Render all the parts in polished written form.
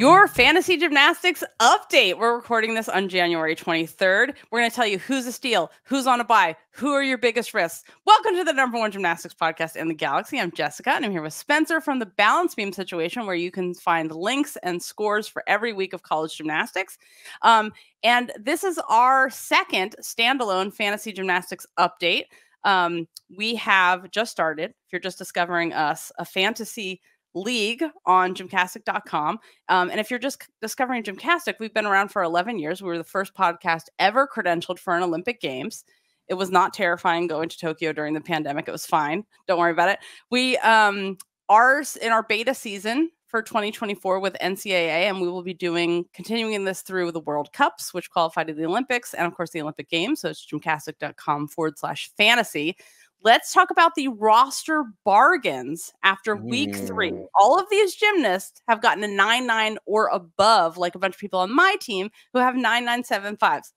Your fantasy gymnastics update. We're recording this on January 23rd. We're going to tell you who's a steal, who's on a buy, who are your biggest risks. Welcome to the #1 gymnastics podcast in the galaxy. I'm Jessica, and I'm here with Spencer from the Balance Beam Situation, where you can find links and scores for every week of college gymnastics. And this is our second standalone fantasy gymnastics update. We have just started, if you're just discovering us, a fantasy league on gymcastic.com. And if you're just discovering GymCastic, we've been around for 11 years. We were the first podcast ever credentialed for an Olympic Games. It was not terrifying going to Tokyo during the pandemic. It was fine. Don't worry about it. We are in our beta season for 2024 with NCAA, and we will be continuing this through the World Cups, which qualify to the Olympics, and of course the Olympic Games. So it's gymcastic.com/fantasy. Let's talk about the roster bargains after week 3. All of these gymnasts have gotten a 9.9 or above, like a bunch of people on my team who have 9.975s.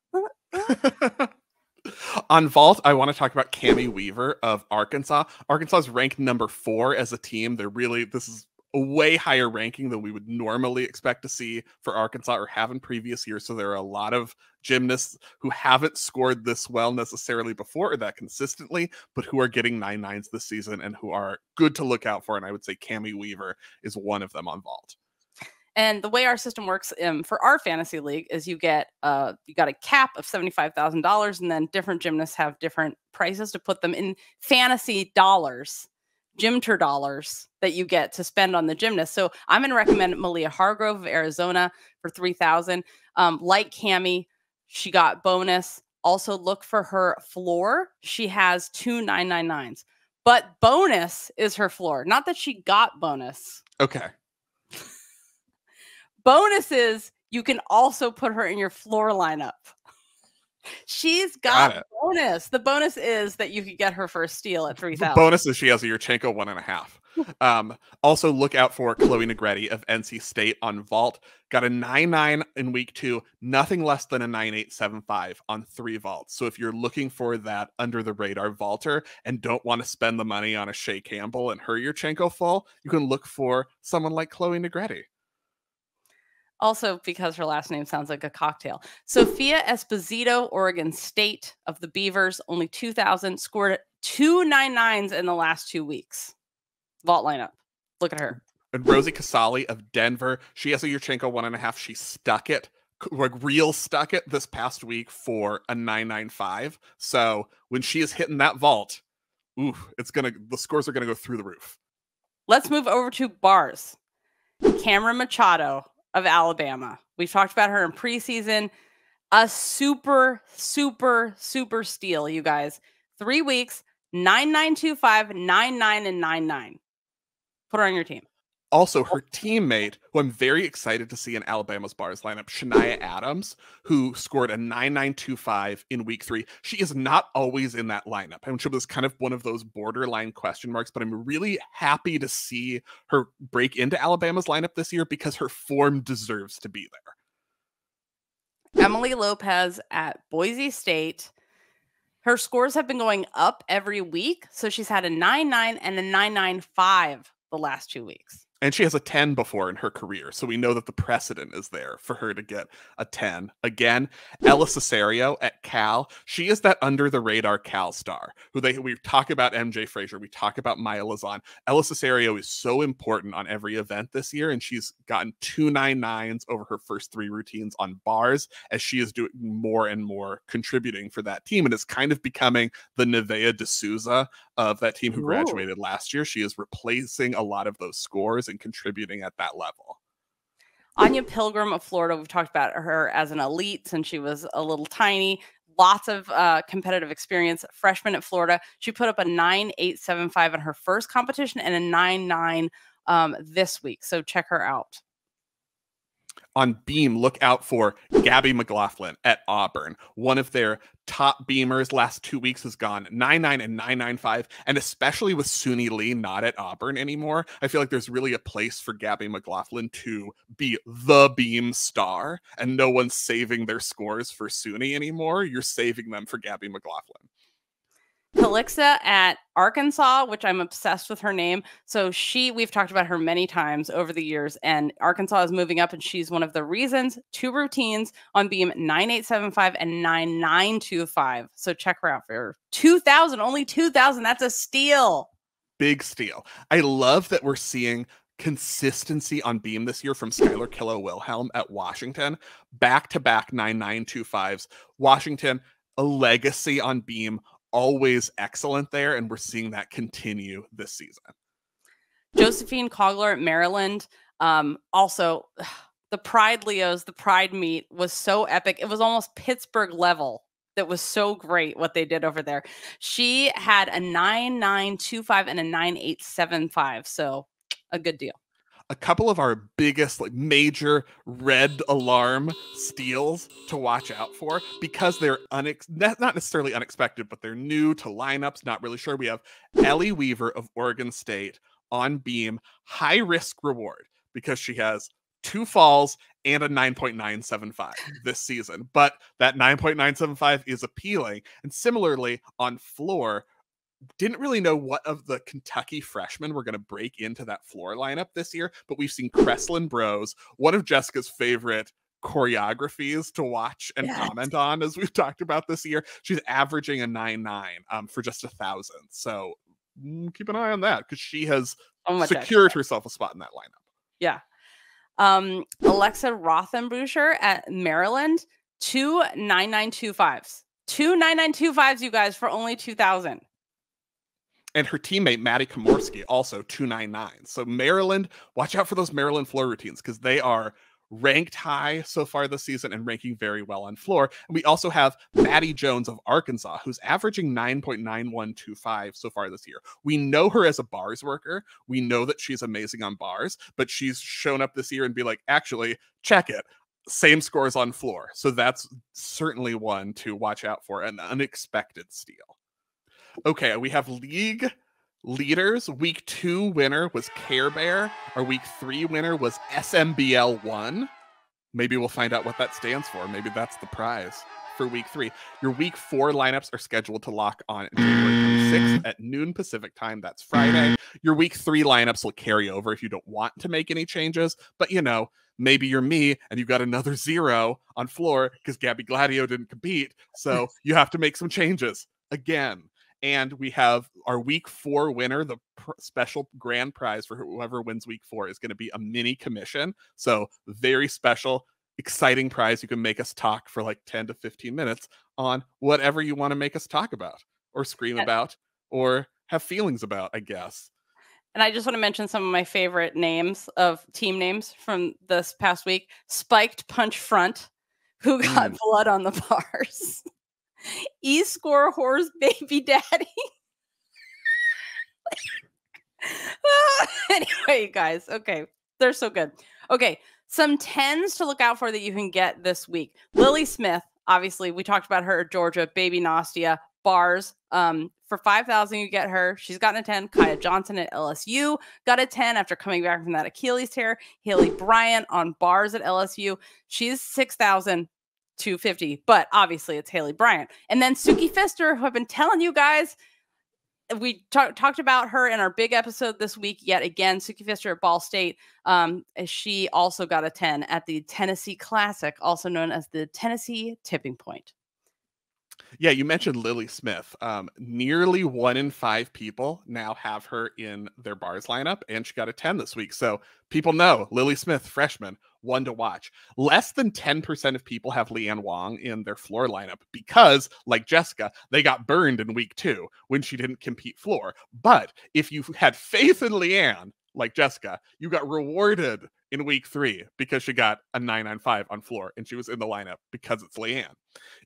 On vault, I want to talk about Cammie Weaver of Arkansas. Arkansas is ranked number 4 as a team. This is a way higher ranking than we would normally expect to see for Arkansas or have in previous years. So there are a lot of gymnasts who haven't scored this well necessarily before or that consistently, but who are getting 9.9s this season and who are good to look out for. And I would say Cammie Weaver is one of them on vault. And the way our system works for our fantasy league is you got a cap of $75,000, and then different gymnasts have different prices to put them in fantasy dollars. Gymter dollars that you get to spend on the gymnast. So I'm going to recommend Malia Hargrove of Arizona for $3,000. Like Cammie, she got bonus. Also look for her floor. She has 2 999s, but bonus is her floor. Not that she got bonus. Okay. Bonus is you can also put her in your floor lineup. She's got bonus. The bonus is that you could get her for a steal at 3,000. Bonus is she has a Yurchenko 1.5. Also look out for Chloe Negretti of NC State on vault. Got a 9.9 in week 2, nothing less than a 9.875 on 3 vaults. So if you're looking for that under the radar vaulter and don't want to spend the money on a Shea Campbell and her Yurchenko full, you can look for someone like Chloe Negretti. Also, because her last name sounds like a cocktail. Sophia Esposito, Oregon State of the Beavers, only 2,000, scored 2 9.9s in the last 2 weeks. Vault lineup. Look at her. And Rosie Casali of Denver, she has a Yurchenko 1.5. She stuck it, stuck it this past week for a 9.95. So when she is hitting that vault, the scores are gonna go through the roof. Let's move over to bars. Cameron Machado of Alabama. We've talked about her in preseason. A super, super, super steal, you guys. 3 weeks, 9.925, 9.9, and 9.9. Put her on your team. Also, her teammate, who I'm very excited to see in Alabama's bars lineup, Shania Adams, who scored a 9.925 in week 3. She is not always in that lineup. I'm sure this is kind of one of those borderline question marks, but I'm really happy to see her break into Alabama's lineup this year because her form deserves to be there. Emily Lopez at Boise State. Her scores have been going up every week, so she's had a 9.9 and a 9.95 the last 2 weeks. And she has a 10 before in her career, so we know that the precedent is there for her to get a 10. Again, Ella Cesario at Cal. She is that under-the-radar Cal star. We talk about MJ Frazier, we talk about Maya Lazan. Ella Cesario is so important on every event this year, and she's gotten 2 9.9s over her first 3 routines on bars, as she is doing more and more contributing for that team, and is kind of becoming the Nevaeh D'Souza of that team who graduated last year. She is replacing a lot of those scores and contributing at that level. Anya Pilgrim of Florida, we've talked about her as an elite since she was a little tiny. Lots of competitive experience. Freshman at Florida. She put up a 9.875 in her first competition and a 9.9 this week. So check her out. On beam, look out for Gabby McLaughlin at Auburn. One of their top beamers last 2 weeks has gone 9.9 and 9.95, and especially with Suni Lee not at Auburn anymore, I feel like there's really a place for Gabby McLaughlin to be the beam star, and no one's saving their scores for Suni anymore. You're saving them for Gabby McLaughlin. Calixa at Arkansas, which I'm obsessed with her name. So we've talked about her many times over the years, and Arkansas is moving up, and she's one of the reasons. 2 routines on beam 9875 and 9925. So check her out for 2,000, only 2,000. That's a steal. Big steal. I love that we're seeing consistency on beam this year from Skylar Killough-Wilhelm at Washington. Back-to-back 9925s. Washington, a legacy on beam, always excellent there, and we're seeing that continue this season. Josephine Cogler at Maryland. Also, the Pride Leos, the Pride meet was so epic. It was almost Pittsburgh level. That was so great what they did over there. She had a 9925 and a 9875. So a good deal. A couple of our biggest, like, major red alarm steals to watch out for because they're not necessarily unexpected, but they're new to lineups. Not really sure. We have Ellie Weaver of Oregon State on beam, high risk reward because she has 2 falls and a 9.975 this season. But that 9.975 is appealing. And similarly on floor, didn't really know what of the Kentucky freshmen were going to break into that floor lineup this year, but we've seen Kreslin Bros, one of Jessica's favorite choreographies to watch and comment on, as we've talked about this year. She's averaging a 9.9 for just 1,000. So keep an eye on that because she has secured herself a spot in that lineup. Yeah. Alexa Rothenbucher at Maryland, 2 9.925s. 2 9.925s, you guys, for only 2,000. And her teammate, Maddie Komorski, also 2.99. So Maryland, watch out for those Maryland floor routines because they are ranked high so far this season and ranking very well on floor. And we also have Maddie Jones of Arkansas, who's averaging 9.9125 so far this year. We know her as a bars worker. We know that she's amazing on bars, but she's shown up this year and be like, actually, check it. Same scores on floor. So that's certainly one to watch out for, an unexpected steal. Okay, we have league leaders. Week 2 winner was Care Bear. Our week 3 winner was SMBL1. Maybe we'll find out what that stands for. Maybe that's the prize for week 3. Your week 4 lineups are scheduled to lock on January 26th at noon Pacific time. That's Friday. Your week 3 lineups will carry over if you don't want to make any changes. But, you know, maybe you're me and you've got another 0 on floor because Gabby Gladio didn't compete. So you have to make some changes again. And we have our week 4 winner. The special grand prize for whoever wins week 4 is going to be a mini commission. So very special, exciting prize. You can make us talk for like 10 to 15 minutes on whatever you want to make us talk about or scream about or have feelings about, I guess. And I just want to mention some of my favorite names of team names from this past week. Spiked Punch Front, who got blood on the bars. E-Score Horse Baby Daddy. Anyway, you guys. Okay. They're so good. Okay. Some 10s to look out for that you can get this week. Lily Smith, obviously, we talked about her at Georgia. Baby Nastia. Bars. For 5,000, you get her. She's gotten a 10. Kaya Johnson at LSU got a 10 after coming back from that Achilles tear. Haley Bryant on bars at LSU. She's 6,250, but obviously it's Haley Bryant. And then Suki Pfister, who I've been telling you guys, we talked about her in our big episode this week yet again. Suki Pfister at Ball State. She also got a 10 at the Tennessee Classic, also known as the Tennessee Tipping Point. Yeah, you mentioned Lily Smith. Nearly 1 in 5 people now have her in their bars lineup, and she got a 10 this week. So people know Lily Smith, freshman, one to watch. Less than 10% of people have Leanne Wong in their floor lineup because, like Jessica, they got burned in week 2 when she didn't compete floor. But if you had faith in Leanne, like Jessica, you got rewarded in week 3 because she got a 995 on floor and she was in the lineup because it's Leanne.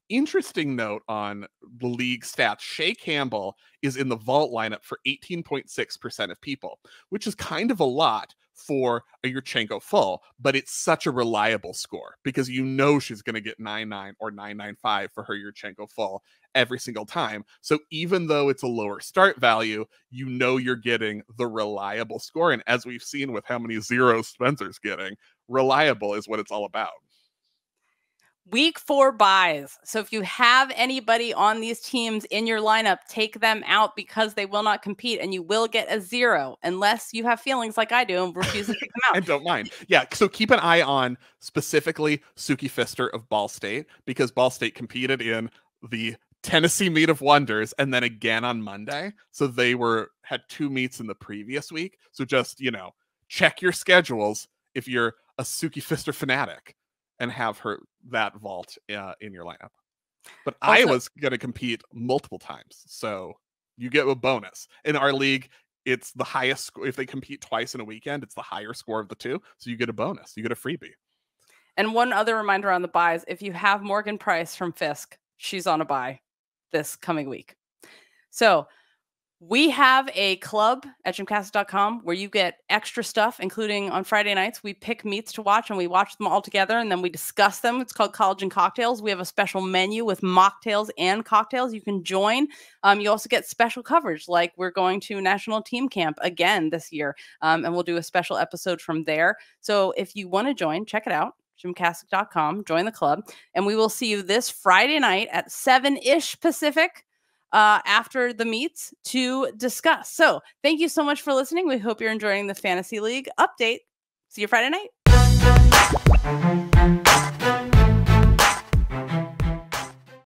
Interesting note on the league stats. Shea Campbell is in the vault lineup for 18.6% of people, which is kind of a lot for a Yurchenko full, but it's such a reliable score because you know she's going to get 9.9 or 9.95 for her Yurchenko full every single time. So even though it's a lower start value, you know you're getting the reliable score. And as we've seen with how many zeros Spencer's getting, reliable is what it's all about. Week 4 buys. So if you have anybody on these teams in your lineup, take them out because they will not compete and you will get a 0 unless you have feelings like I do and refuse to take them out. And don't mind. Yeah, so keep an eye on specifically Suki Pfister of Ball State, because Ball State competed in the Tennessee Meet of Wonders and then again on Monday. So they had 2 meets in the previous week. So just, check your schedules if you're a Suki Pfister fanatic and have that vault in your lineup. But also, Iowa's going to compete multiple times, so you get a bonus. In our league, it's the highest. If they compete twice in a weekend, it's the higher score of the 2, so you get a bonus. You get a freebie. And one other reminder on the buys: if you have Morgan Price from Fisk, she's on a buy this coming week. So we have a club at GymCastic.com where you get extra stuff, including on Friday nights, we pick meets to watch and we watch them all together and then we discuss them. It's called College and Cocktails. We have a special menu with mocktails and cocktails. You can join. You also get special coverage, like we're going to National Team Camp again this year, and we'll do a special episode from there. So if you want to join, check it out. GymCastic.com, join the club, and we will see you this Friday night at 7-ish Pacific after the meets to discuss. So thank you so much for listening. We hope you're enjoying the Fantasy League update. See you Friday night.